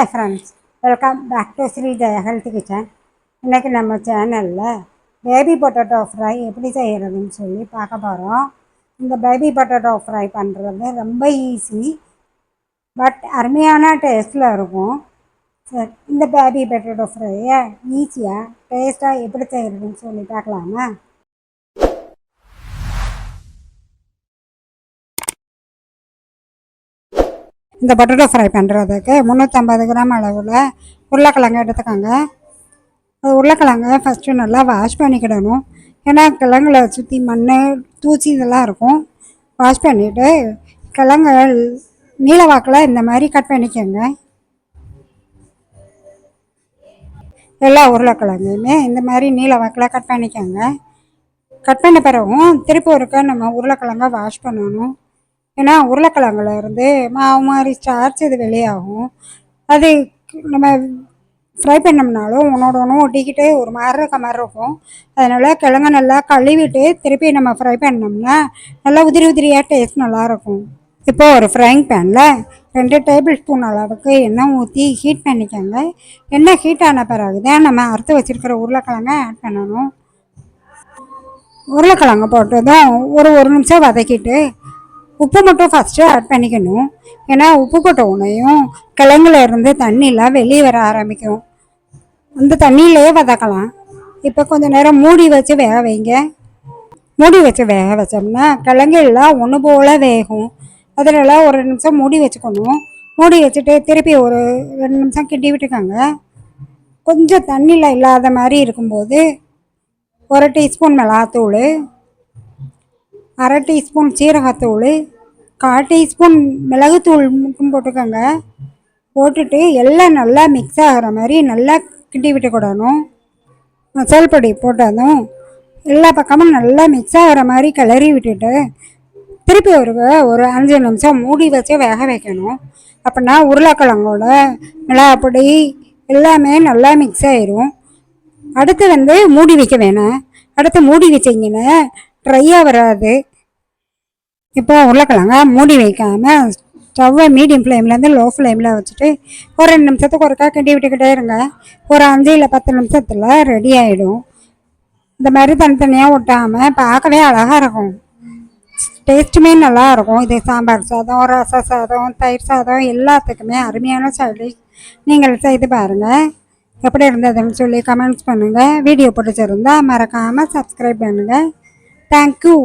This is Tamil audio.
Hi friends, welcome back to Sri Jaya health kitchen. இன்றைக்கி நம்ம சேனலில் பேபி பொட்டேட்டோ ஃப்ரை எப்படி செய்கிறதுன்னு சொல்லி பார்க்க போகிறோம். இந்த பேபி பொட்டேட்டோ ஃப்ரை பண்ணுறது ரொம்ப ஈஸி, பட் அருமையான டேஸ்ட்டில் இருக்கும். சரி, இந்த பேபி பொட்டேட்டோ ஃப்ரையை ஈஸியாக டேஸ்ட்டாக எப்படி செய்கிறதுன்னு சொல்லி பார்க்கலாமா? இந்த பொட்டேட்டோ ஃப்ரை பண்ணுறதுக்கு 350 கிராம் அளவில் உருளைக்கிழங்கு எடுத்துக்கோங்க. அது உருளைக்கிழங்க ஃபஸ்ட்டு நல்லா வாஷ் பண்ணிக்கிடணும். ஏன்னா கிழங்குல சுற்றி மண், தூசி இதெல்லாம் இருக்கும். வாஷ் பண்ணிவிட்டு கிழங்கு நீல வாக்கில் இந்த மாதிரி கட் பண்ணிக்கோங்க. எல்லா உருளைக்கிழங்குமே இந்த மாதிரி நீல வாக்கில் கட் பண்ணிக்கோங்க. கட் பண்ண பிறகும் திருப்பி ஒருக்க நம்ம உருளைக்கிழங்க வாஷ் பண்ணணும். ஏன்னா உருளைக்கிழங்குல இருந்து மாவு மாதிரி ஸ்டார்ச் இது வெளியாகும். அது நம்ம ஃப்ரை பண்ணோம்னாலும் ஒன்று ஒட்டிக்கிட்டு ஒரு மாதிரி இருக்க மாதிரி இருக்கும். அதனால் கிழங்க நல்லா கழுவிட்டு திருப்பி நம்ம ஃப்ரை பண்ணோம்னா நல்லா உதிரி உதிரியாக டேஸ்ட் நல்லாயிருக்கும். இப்போ ஒரு ஃப்ரைங் பேனில் 2 டேபிள் ஸ்பூன் அளவுக்கு எண்ணெய் ஊற்றி ஹீட் பண்ணிக்கோங்க. எண்ணெய் ஹீட் ஆன பிறகு தான் நம்ம அறுத்து வச்சுருக்கிற உருளைக்கிழங்க ஆட் பண்ணணும். உருளைக்கிழங்கு போட்டதும் ஒரு நிமிஷம் வதக்கிட்டு உப்பு மட்டும் ஃபஸ்ட்டு ஆட் பண்ணிக்கணும். ஏன்னா உப்பு போட்ட உடனேயும் கிழங்குல இருந்து தண்ணிலாம் வெளியே வர ஆரம்பிக்கும். அந்த தண்ணியிலே வதக்கலாம். இப்போ கொஞ்சம் நேரம் மூடி வச்சு வேக வைங்க. மூடி வச்சு வேக வச்சோம்னா கிழங்கு எல்லாம் ஒன்று போல் வேகும். அதிலெல்லாம் ஒரு நிமிஷம் மூடி வச்சுக்கணும். மூடி வச்சுட்டு திருப்பி ஒரு 2 நிமிஷம் கிண்டி விட்டுக்கோங்க. கொஞ்சம் தண்ணியில் இல்லாத மாதிரி இருக்கும்போது 1 டீஸ்பூன் மிளகாத்தூள், 1/2 டீஸ்பூன் சீரகத்தூள், 1/4 டீஸ்பூன் மிளகுத்தூள் மட்டும் போட்டுக்கோங்க. போட்டுட்டு எல்லாம் நல்லா மிக்ஸ் ஆகிற மாதிரி நல்லா கிண்டி விட்டுக்கிடணும். மசால் பொடி போட்டதும் எல்லா பக்கமும் நல்லா மிக்ஸ் ஆகிற மாதிரி கிளறி விட்டுட்டு திருப்பி ஒரு 5 நிமிஷம் மூடி வச்சு வேக வைக்கணும். அப்படின்னா உருளைக்கிழங்கோட மிளகாப்பொடி எல்லாமே நல்லா மிக்ஸ் ஆயிரும். அடுத்து மூடி வைக்க வேணாம். அடுத்து மூடி வச்சிங்கன்னா ட்ரையாக வராது. இப்போ உருளைக்கிழங்க மூடி வைக்காமல் ஸ்டவ்வை மீடியம் ஃப்ளேம்லேருந்து லோ ஃப்ளேமில் வச்சுட்டு ஒரு 2 நிமிஷத்துக்கு ஒருக்கா கிண்டி விட்டுக்கிட்டே இருங்க. ஒரு 5 இல்லை 10 நிமிஷத்தில் ரெடி ஆகிடும். இந்த மாதிரி தனித்தனியாக ஒட்டாமல் பார்க்கவே அழகாக இருக்கும். டேஸ்ட்டுமே நல்லாயிருக்கும். இது சாம்பார் சாதம், ரச சாதம், தயிர் சாதம் எல்லாத்துக்குமே அருமையான சைடிஷ். நீங்கள் செய்து பாருங்கள். எப்படி இருந்ததுன்னு சொல்லி கமெண்ட்ஸ் பண்ணுங்கள். வீடியோ பிடிச்சிருந்தால் மறக்காமல் சப்ஸ்கிரைப் பண்ணுங்கள். தேங்க்யூ.